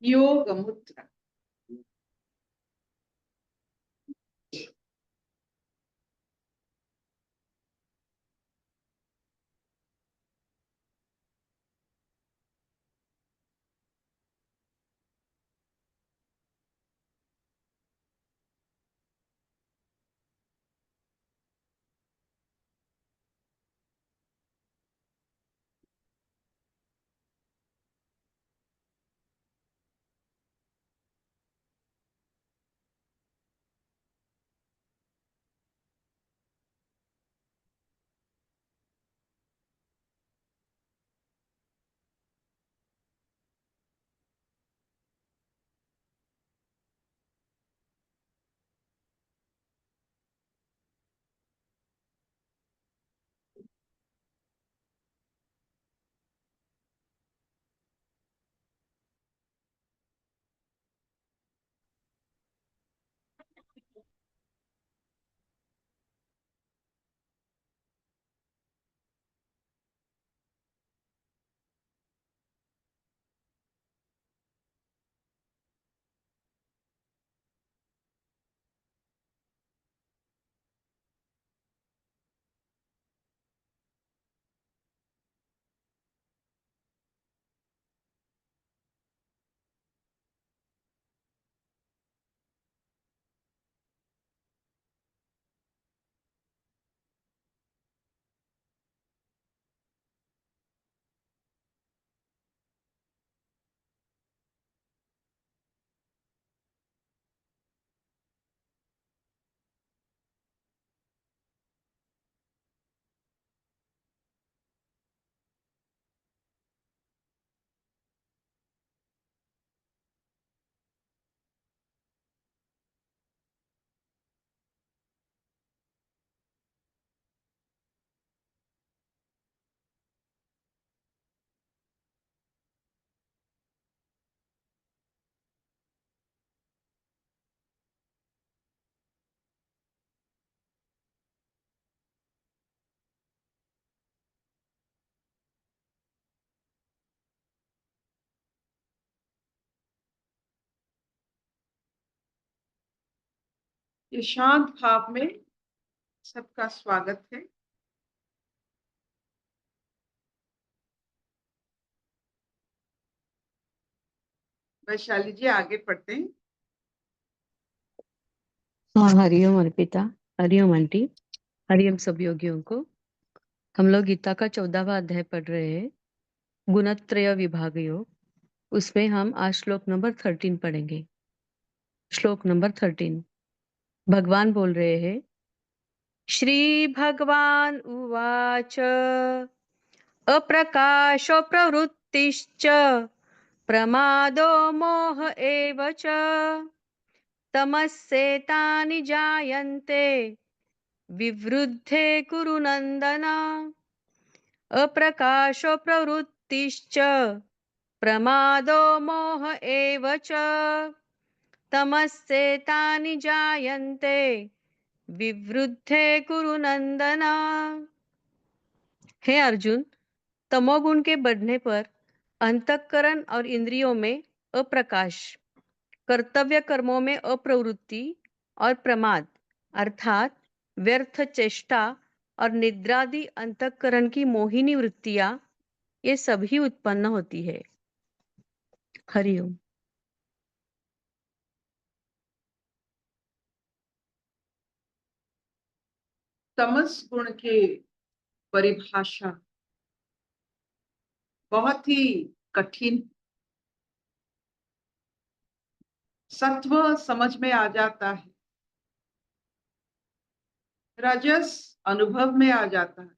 योग मुद्रा। ये शांत भाव में सबका स्वागत है। वैशाली जी आगे पढ़ते हैं। हाँ, हरिओम अर्पिता, हरिओम आंटी, हरिओम सब योगियों को। हम लोग गीता का 14वां अध्याय पढ़ रहे हैं, गुणत्रय विभाग योग। उसमें हम आज श्लोक नंबर 13 पढ़ेंगे। श्लोक नंबर 13 भगवान बोल रहे हैं, श्री भगवान उवाच अप्रकाशो प्रवृत्तिश्च प्रमादो मोह एव च तमस्येतानि जायन्ते विवृद्धे कुरु नन्दन। अप्रकाशो प्रवृत्तिश्च प्रमादो मोह एव च तमस्येतानि जायन्ते विवृद्धे कुरु नंदन। हे अर्जुन, तमोगुण के बढ़ने पर अंतःकरण और इंद्रियों में अप्रकाश, कर्तव्य कर्मों में अप्रवृत्ति और प्रमाद अर्थात व्यर्थ चेष्टा और निद्रादि अंतःकरण की मोहिनी वृत्तियां, ये सभी उत्पन्न होती है। हरिओम। तमस गुण की परिभाषा बहुत ही कठिन। सत्व समझ में आ जाता है, रजस अनुभव में आ जाता है,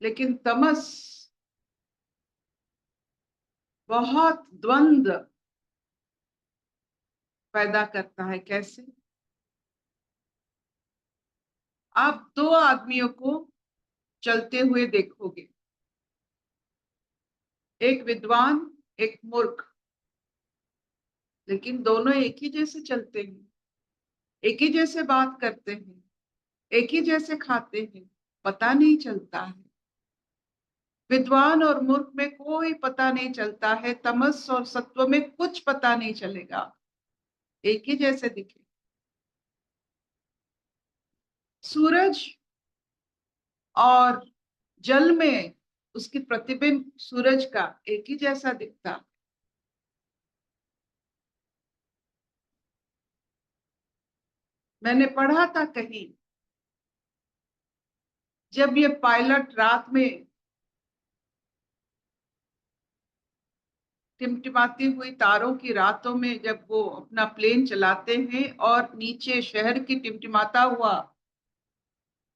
लेकिन तमस बहुत द्वंद्व पैदा करता है। कैसे? आप दो आदमियों को चलते हुए देखोगे, एक विद्वान एक मूर्ख, लेकिन दोनों एक ही जैसे चलते हैं, एक ही जैसे बात करते हैं, एक ही जैसे खाते हैं, पता नहीं चलता है। विद्वान और मूर्ख में कोई पता नहीं चलता है, तमस और सत्व में कुछ पता नहीं चलेगा, एक ही जैसे दिखे। सूरज और जल में उसकी प्रतिबिंब सूरज का एक ही जैसा दिखता। मैंने पढ़ा था कहीं, जब ये पायलट रात में टिमटिमाती हुई तारों की रातों में जब वो अपना प्लेन चलाते हैं और नीचे शहर की टिमटिमाता हुआ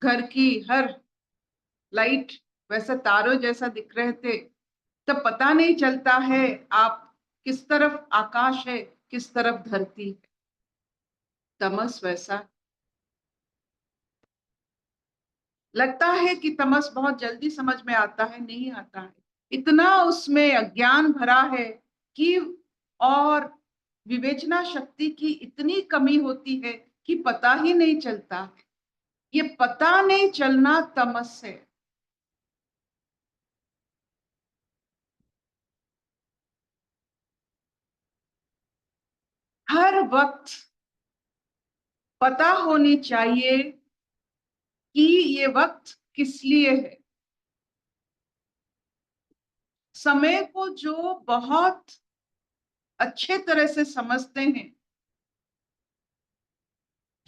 घर की हर लाइट वैसा तारों जैसा दिख रहे थे, तब पता नहीं चलता है आप किस तरफ आकाश है, किस तरफ धरती। तमस वैसा लगता है कि तमस बहुत जल्दी समझ में आता है, नहीं आता है। इतना उसमें अज्ञान भरा है कि और विवेचना शक्ति की इतनी कमी होती है कि पता ही नहीं चलता है। ये पता नहीं चलना तमस है। हर वक्त पता होनी चाहिए कि ये वक्त किस लिए है। समय को जो बहुत अच्छे तरह से समझते हैं,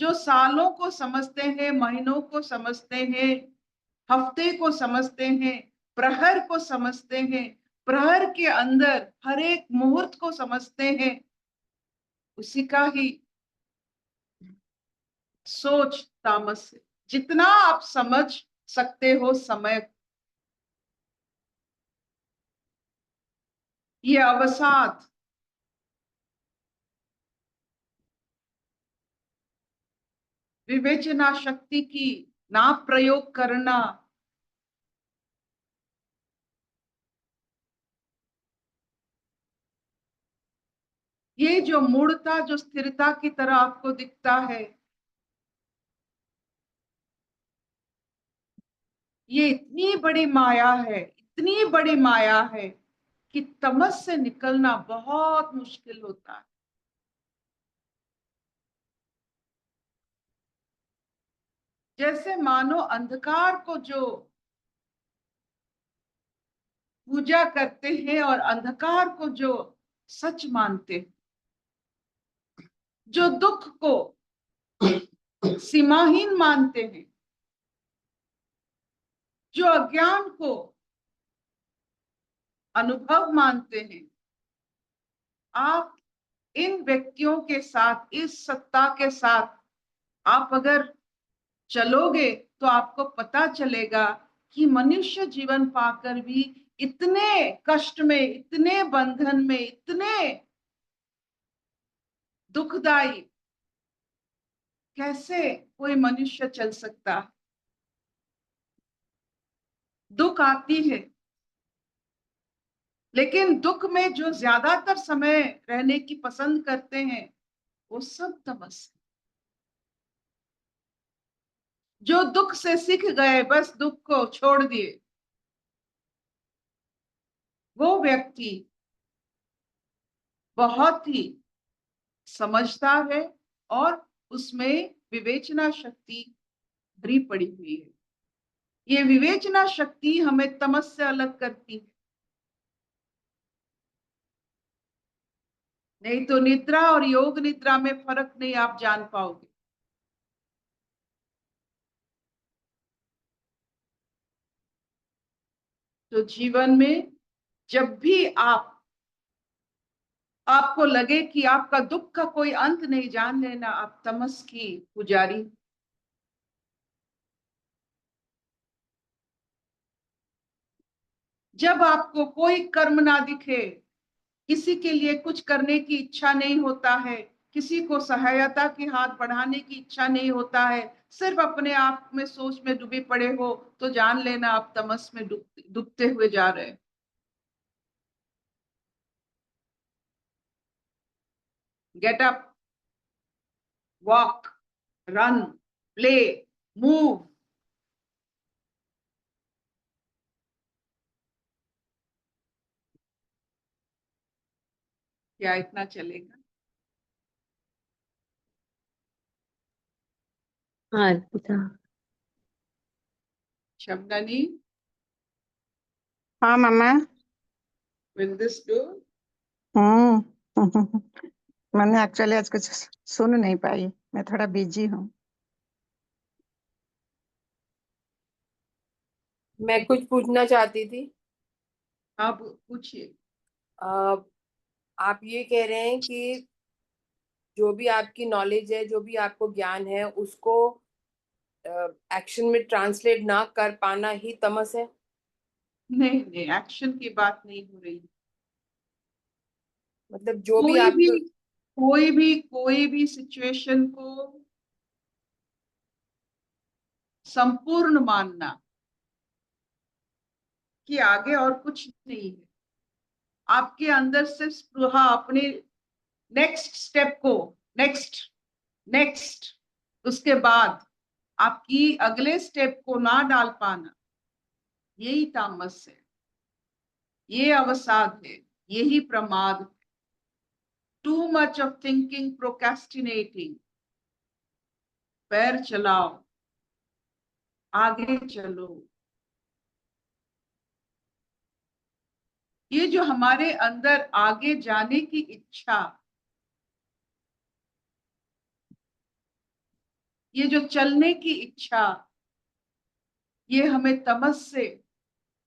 जो सालों को समझते हैं, महीनों को समझते हैं, हफ्ते को समझते हैं, प्रहर को समझते हैं, प्रहर के अंदर हर एक मुहूर्त को समझते हैं, उसी का ही सोच तामस है। जितना आप समझ सकते हो समय, ये अवसाद, विवेचना शक्ति की ना प्रयोग करना, ये जो मूढ़ता जो स्थिरता की तरह आपको दिखता है, ये इतनी बड़ी माया है, इतनी बड़ी माया है कि तमस से निकलना बहुत मुश्किल होता है। जैसे मानो अंधकार को जो पूजा करते हैं और अंधकार को जो सच मानते हैं, जो दुख को सीमाहीन मानते हैं, जो अज्ञान को अनुभव मानते हैं, आप इन व्यक्तियों के साथ, इस सत्ता के साथ आप अगर चलोगे तो आपको पता चलेगा कि मनुष्य जीवन पाकर भी इतने कष्ट में, इतने बंधन में, इतने दुखदाई कैसे कोई मनुष्य चल सकता है। दुख आती है, लेकिन दुख में जो ज्यादातर समय रहने की पसंद करते हैं वो सब तमस है। जो दुख से सीख गए, बस दुख को छोड़ दिए, वो व्यक्ति बहुत ही समझदार है और उसमें विवेचना शक्ति भरी पड़ी हुई है। ये विवेचना शक्ति हमें तमस से अलग करती है। नहीं तो निद्रा और योग निद्रा में फर्क नहीं आप जान पाओगे। तो जीवन में जब भी आपको लगे कि आपका दुख का कोई अंत नहीं, जान लेना आप तमस की पुजारी। जब आपको कोई कर्म ना दिखे, किसी के लिए कुछ करने की इच्छा नहीं होता है, किसी को सहायता की हाथ बढ़ाने की इच्छा नहीं होता है, सिर्फ अपने आप में सोच में डूबे पड़े हो, तो जान लेना आप तमस में डूबते हुए जा रहे हैं। Get up, walk, run, play, move. क्या इतना चलेगा? हाँ अर्पिता। शबननी, हाँ मामा। will this do? हम्म मैंने एक्चुअली आज कुछ सुन नहीं पाई, मैं थोड़ा बिजी हूँ। मैं कुछ पूछना चाहती थी। आप पूछिए। आप ये कह रहे हैं कि जो भी आपकी नॉलेज है, जो भी आपको ज्ञान है, उसको एक्शन में ट्रांसलेट ना कर पाना ही तमस है? नहीं नहीं, एक्शन की बात नहीं हो रही। मतलब जो भी आप कोई भी सिचुएशन को संपूर्ण मानना कि आगे और कुछ नहीं है, आपके अंदर से स्पृहा अपने नेक्स्ट स्टेप को, नेक्स्ट उसके बाद आपकी अगले स्टेप को ना डाल पाना, यही तामस है, ये अवसाद है, यही प्रमाद है। Too much of thinking, procrastinating. पैर चलाओ, आगे चलो। ये जो हमारे अंदर आगे जाने की इच्छा, ये जो चलने की इच्छा, ये हमें तमस से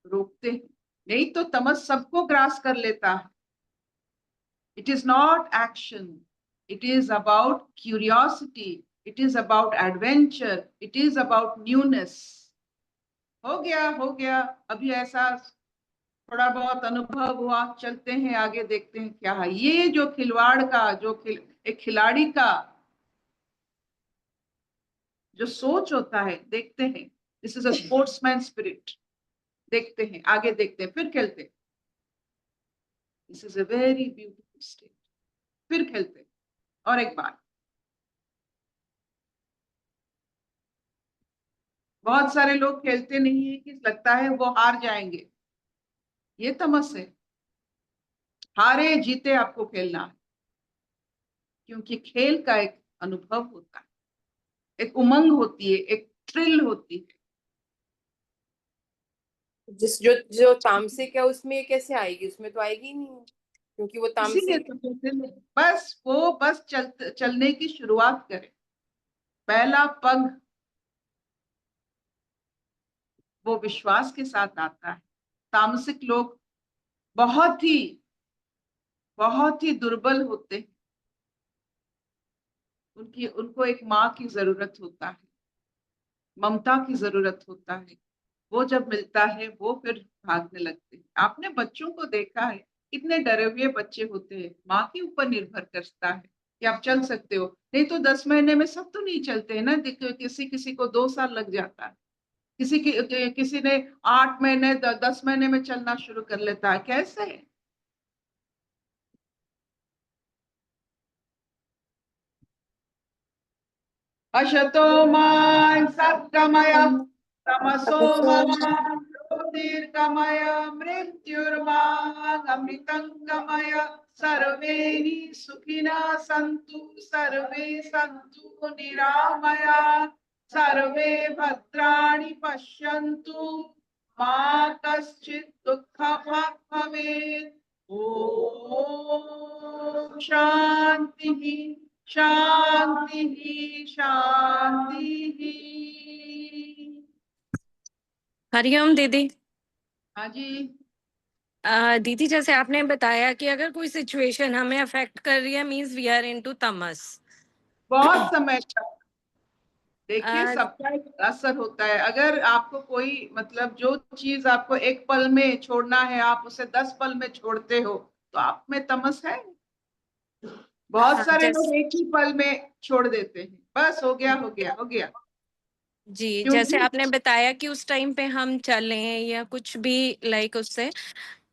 रोकते हैं। नहीं तो तमस सबको ग्रास कर लेता है। It is not action, it is about curiosity, it is about adventure, it is about newness. हो गया, अभी ऐसा थोड़ा बहुत अनुभव हुआ, चलते हैं आगे, देखते हैं क्या है। ये जो खिलवाड़ का, एक खिलाड़ी का जो सोच होता है, देखते हैं, this is a sportsman spirit. देखते हैं, आगे देखते हैं, फिर खेलते हैं। This is a very beautiful state. फिर खेलते हैं और एक बार। बहुत सारे लोग खेलते नहीं है कि लगता है वो हार जाएंगे। ये तमस है। हारे जीते आपको खेलना है, क्योंकि खेल का एक अनुभव होता है, एक उमंग होती है, एक थ्रिल होती है। जो तामसिक है उसमें ये कैसे आएगी? उसमें तो आएगी ही नहीं, क्योंकि वो इसीलिए तामसिक। तो कहते हैं, बस चलने की शुरुआत करें। पहला पग वो विश्वास के साथ आता है। तामसिक लोग बहुत ही दुर्बल होते हैं। उनको एक माँ की जरूरत होता है, ममता की जरूरत होता है। वो जब मिलता है वो फिर भागने लगते हैं। आपने बच्चों को देखा है, इतने डरे हुए बच्चे होते हैं, माँ के ऊपर निर्भर करता है कि आप चल सकते हो। नहीं तो 10 महीने में सब तो नहीं चलते हैं ना। किसी किसी को 2 साल लग जाता है, किसी ने 8 महीने 10 महीने में चलना शुरू कर लेता है। कैसे? अशतो मा सत्कमय, तमसो मा ज्योतिर्गमय, मृत्युर्मा अमृतंगमय। सर्वे हि सुखिनः सन्तु, सर्वे सन्तु निरामया, सर्वे भद्राणि पश्यन्तु, मा कश्चित् दुःखभाग् भवेत्। ओम शांति शांति शांति। हरिओम दीदी। हाँ जी। दीदी जैसे आपने बताया कि अगर कोई सिचुएशन हमें अफेक्ट कर रही है मींस वी आर इनटू तमस। बहुत समय तक देखिए आ, सबका एक असर होता है। अगर आपको कोई मतलब जो चीज आपको एक पल में छोड़ना है, आप उसे 10 पल में छोड़ते हो, तो आप में तमस है। बहुत सारे लोग एक ही पल में छोड़ देते हैं, बस हो गया हो गया हो गया। जी जैसे क्योंकि आपने बताया कि उस टाइम पे हम चलें या कुछ भी लाइक उससे,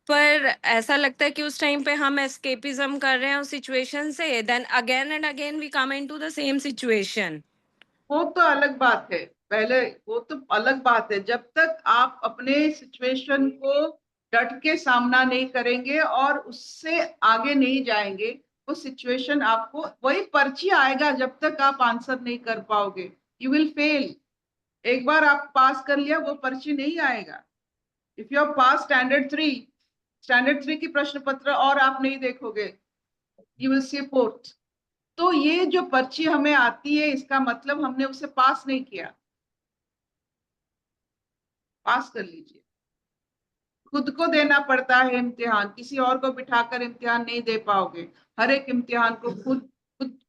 पर ऐसा लगता है कि उस टाइम पे हम एस्केपिज्म कर रहे हैं उस सिचुएशन से, then again and again we come into the same situation. वो तो अलग बात है। पहले वो तो अलग बात है, जब तक आप अपने सिचुएशन को डट के सामना नहीं करेंगे और उससे आगे नहीं जाएंगे, वो सिचुएशन आपको वही पर्ची आएगा जब तक आप आंसर नहीं कर पाओगे, यू विल फेल। एक बार आप पास कर लिया वो पर्ची नहीं आएगा। इफ यू पास स्टैंडर्ड 3 की प्रश्न पत्र और आप नहीं देखोगे, यू विल सी फोर्थ। तो ये जो पर्ची हमें आती है इसका मतलब हमने उसे पास नहीं किया। पास कर लीजिए। खुद को देना पड़ता है इम्तिहान, किसी और को बिठाकर इम्तिहान नहीं दे पाओगे। हर एक इम्तिहान को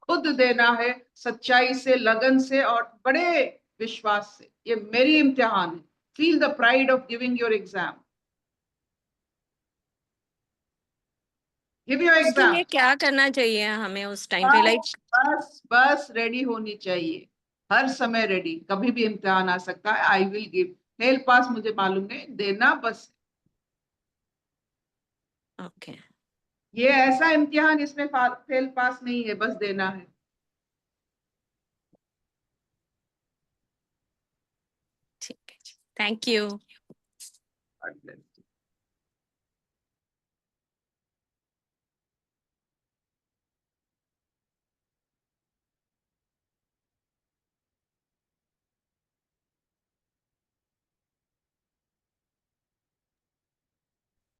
खुद देना है, सच्चाई से, लगन से और बड़े विश्वास से। ये मेरी इम्तिहान है। Feel the pride of giving your exam. Give your उसके एग्जाम। लिए क्या करना चाहिए हमें उस टाइम पे, लाइक बस रेडी होनी चाहिए, हर समय रेडी। कभी भी इम्तिहान आ सकता है। I will give. Fail pass मुझे मालूम नहीं, देना बस। ओके ये ऐसा इम्तिहान इसमें फेल पास नहीं है, बस देना है। ठीक है, थैंक यू। God bless.